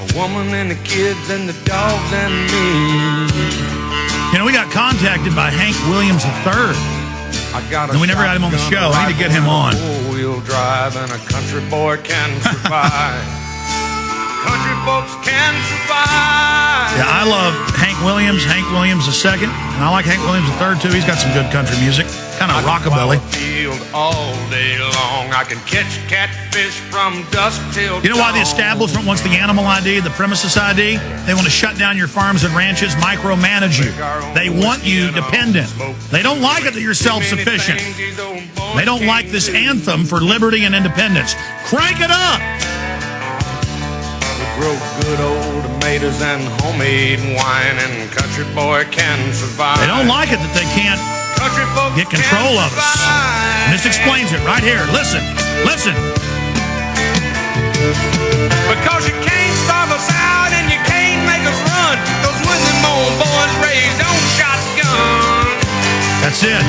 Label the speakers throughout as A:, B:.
A: The woman and the kids and the dogs and me.
B: You know, we got contacted by Hank Williams III. And we never got him on the show. I need to get him on.
A: Four-wheel drive and a country boy can survive. Country folks can survive.
B: Yeah, I love Hank Williams II, and I like Hank Williams III too. He's got some good country music, kind of rockabilly.
A: All day long, I can catch catfish from dusk till
B: you know why the establishment wants the animal ID, the premises ID? They want to shut down your farms and ranches, micromanage you. They want you dependent. They don't like it that you're self-sufficient. They don't like this anthem for liberty and independence. Crank it up!
A: We grow good old tomatoes and homemade wine, and country boy can survive.
B: They don't like it that they can't get control of us. And this explains it right here. Listen.
A: Because you can't starve us out and you can't make us run. Those when them old boys raised on shotguns.
B: That's it.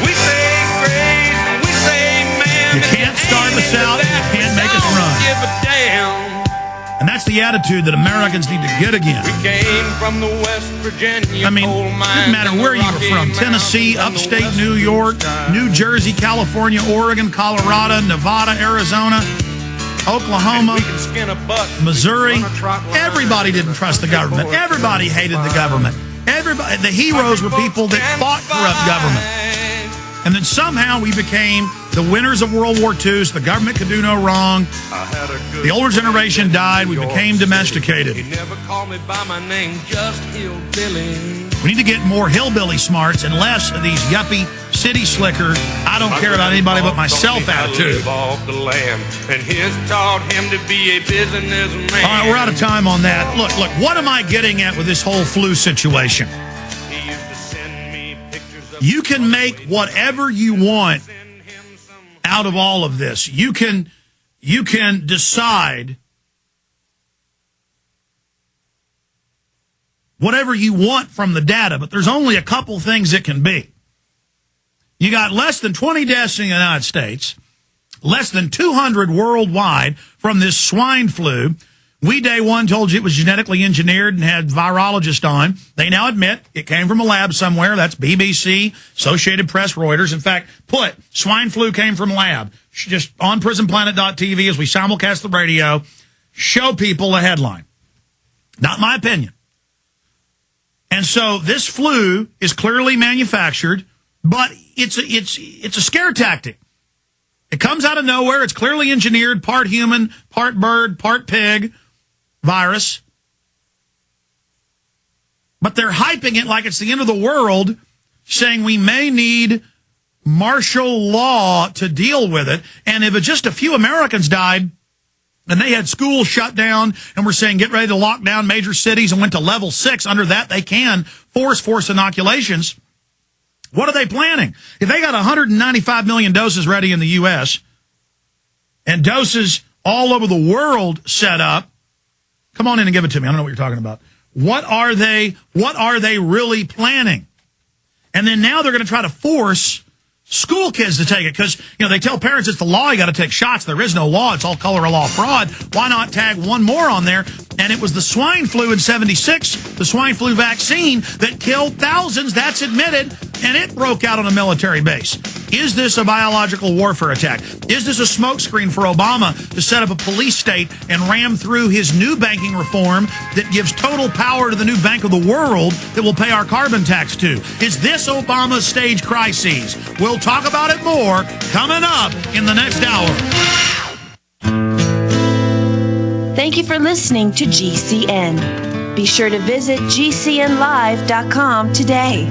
A: We say grace, we say man.
B: You can't starve us out and you can't make us run.
A: Give a damn.
B: And that's the attitude that Americans need to get again.
A: We came from the West Virginia.
B: I mean, it doesn't matter where you were from. Tennessee, upstate New York, New Jersey, California, Oregon, Colorado, Nevada, Arizona, Oklahoma, Missouri. Everybody didn't trust the government. Everybody hated the government. The heroes were people that fought corrupt government. And then somehow we became the winners of World War II, so the government could do no wrong. The older generation died. We became domesticated. We need to get more hillbilly smarts and less of these yuppie city slicker, I don't care about anybody but myself attitude. All right, we're out of time on that. Look, what am I getting at with this whole flu situation? You can make whatever you want out of all of this. You can decide whatever you want from the data, but there's only a couple things it can be. You got less than 20 deaths in the United States, less than 200 worldwide from this swine flu. We, day one, told you it was genetically engineered and had virologists on. They now admit it came from a lab somewhere. That's BBC, Associated Press, Reuters. In fact, swine flu came from a lab. Just on prisonplanet.tv as we simulcast the radio, show people a headline. Not my opinion. And so this flu is clearly manufactured, but it's a scare tactic. It comes out of nowhere. It's clearly engineered, part human, part bird, part pig virus. But they're hyping it like it's the end of the world, saying we may need martial law to deal with it. And if just a few Americans died and they had schools shut down and were saying get ready to lock down major cities and went to level 6, under that they can force inoculations. What are they planning? If they got 195 million doses ready in the U.S. and doses all over the world set up, come on in and give it to me. I don't know what you're talking about. What are they really planning? And then now they're going to try to force school kids to take it because, they tell parents it's the law, you got to take shots. There is no law. It's all color of law fraud. Why not tag one more on there? And it was the swine flu in 76, the swine flu vaccine that killed thousands. That's admitted. And it broke out on a military base. Is this a biological warfare attack? Is this a smokescreen for Obama to set up a police state and ram through his new banking reform that gives total power to the new bank of the world that will pay our carbon tax to? Is this Obama's stage crises? We'll talk about it more coming up in the next hour.
C: Thank you for listening to GCN. Be sure to visit GCNlive.com today.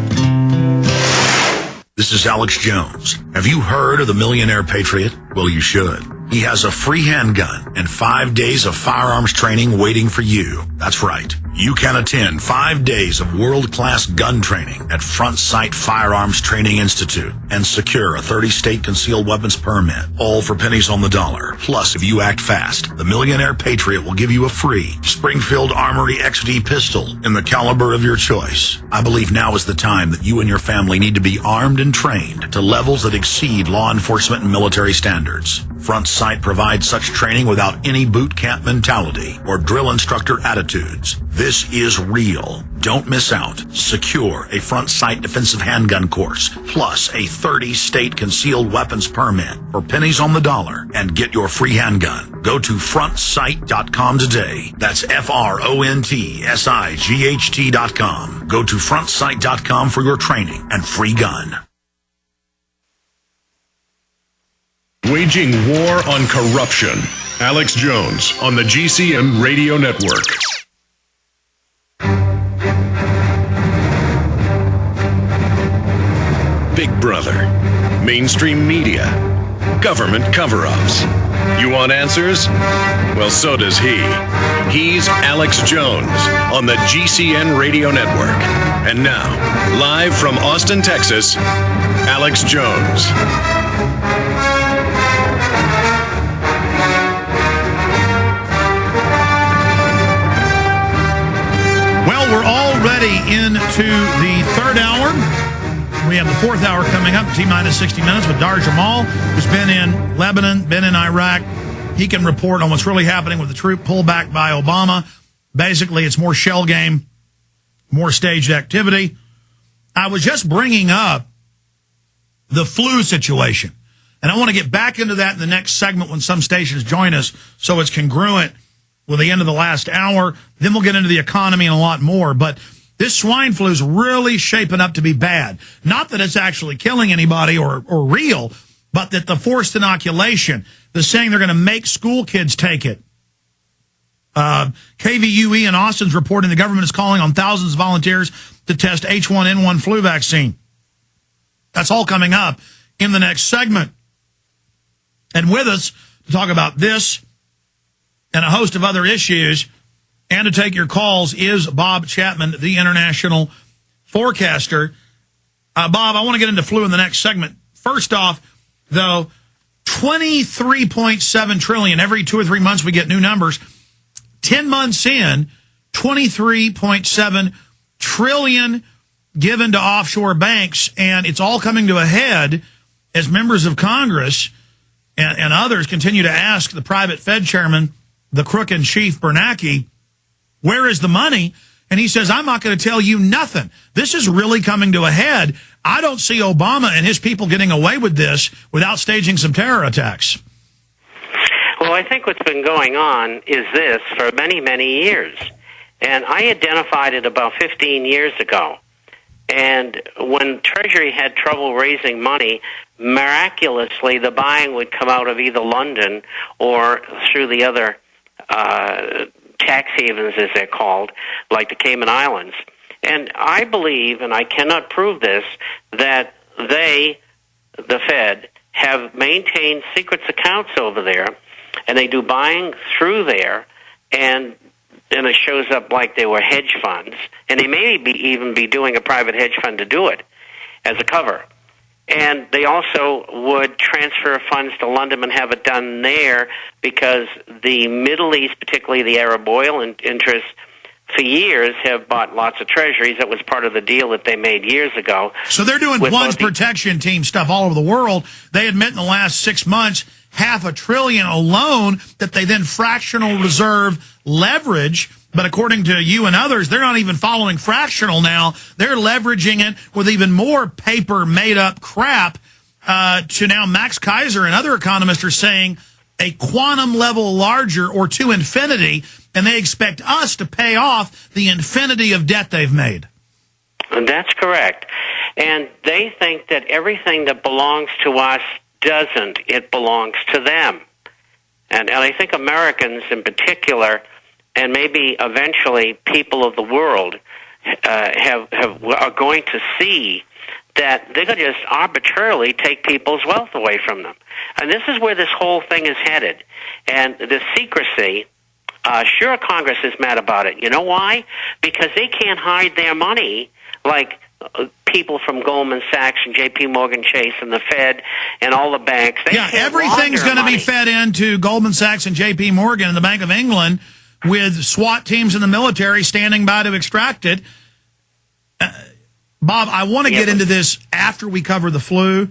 D: This is Alex Jones. Have you heard of the Millionaire Patriot? Well, you should. He has a free handgun and 5 days of firearms training waiting for you. That's right. You can attend 5 days of world-class gun training at Front Sight Firearms Training Institute and secure a 30-state concealed weapons permit, all for pennies on the dollar. Plus, if you act fast, the Millionaire Patriot will give you a free Springfield Armory XD pistol in the caliber of your choice. I believe now is the time that you and your family need to be armed and trained to levels that exceed law enforcement and military standards. Front Sight provides such training without any boot camp mentality or drill instructor attitudes. This is real. Don't miss out. Secure a Front Sight defensive handgun course, plus a 30-state concealed weapons permit for pennies on the dollar, and get your free handgun. Go to frontsight.com today. That's FRONTSIGHT.com. Go to frontsight.com for your training and free gun.
E: Waging war on corruption. Alex Jones on the GCN Radio Network. Big Brother, mainstream media, government cover-ups. You want answers? Well, so does he. He's Alex Jones on the GCN Radio Network. And now, live from Austin, Texas, Alex Jones.
B: Well, we're already into the third hour. We have the fourth hour coming up, T-minus 60 minutes with Dahr Jamail, who's been in Lebanon, been in Iraq. He can report on what's really happening with the troop pullback by Obama. Basically, it's more shell game, more staged activity. I was just bringing up the flu situation, and I want to get back into that in the next segment when some stations join us, so it's congruent with the end of the last hour. Then we'll get into the economy and a lot more. But this swine flu is really shaping up to be bad. Not that it's actually killing anybody or real, but that the forced inoculation, the saying they're going to make school kids take it. KVUE in Austin's reporting the government is calling on thousands of volunteers to test H1N1 flu vaccine. That's all coming up in the next segment. And with us to talk about this and a host of other issues and to take your calls is Bob Chapman, the international forecaster. Bob, I want to get into flu in the next segment. First off, though, 23.7 trillion. Every 2 or 3 months we get new numbers. 10 months in, 23.7 trillion given to offshore banks, and it's all coming to a head as members of Congress and others continue to ask the private Fed chairman, the crook in chief, Bernanke, where is the money? And he says, I'm not going to tell you nothing. This is really coming to a head. I don't see Obama and his people getting away with this without staging some terror attacks.
F: Well, I think what's been going on is this for many, many years. And I identified it about 15 years ago. And when Treasury had trouble raising money, miraculously the buying would come out of either London or through the other tax havens, as they're called, like the Cayman Islands. And I believe, and I cannot prove this, that they, the Fed, have maintained secrets accounts over there, and they do buying through there, and it shows up like they were hedge funds, and they may even be doing a private hedge fund to do it as a cover. And they also would transfer funds to London and have it done there because the Middle East, particularly the Arab oil interests, for years have bought lots of treasuries. That was part of the deal that they made years ago.
B: So they're doing plunge protection team stuff all over the world. They admit in the last 6 months, $500 billion alone that they then fractional reserve leverage. But according to you and others, they're not even following fractional now. They're leveraging it with even more paper made-up crap to now Max Kaiser and other economists are saying a quantum level larger or to infinity, and they expect us to pay off the infinity of debt they've made.
F: That's correct. And they think that everything that belongs to us doesn't. It belongs to them. And I think Americans in particular, and maybe eventually people of the world, are going to see that they're going to just arbitrarily take people's wealth away from them. And this is where this whole thing is headed. And the secrecy, sure, Congress is mad about it. You know why? Because they can't hide their money like people from Goldman Sachs and J.P. Morgan Chase and the Fed and all the banks.
B: Everything's going to be fed into Goldman Sachs and J.P. Morgan and the Bank of England with SWAT teams in the military standing by to extract it. Bob, I want to get into this after we cover the flu,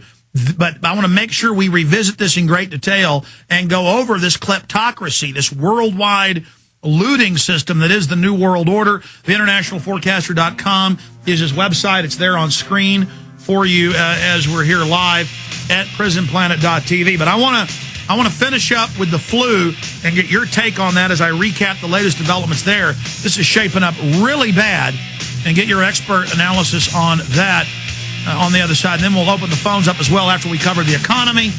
B: But I want to make sure we revisit this in great detail and go over this kleptocracy, this worldwide looting system that is the New World Order. TheInternationalForecaster.com is his website. It's there on screen for you as we're here live at prisonplanet.tv. But I want to finish up with the flu and get your take on that as I recap the latest developments there. This is shaping up really bad, and get your expert analysis on that on the other side. And then we'll open the phones up as well after we cover the economy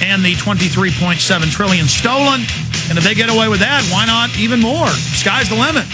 B: and the $23.7 trillion stolen. And if they get away with that, why not even more? Sky's the limit.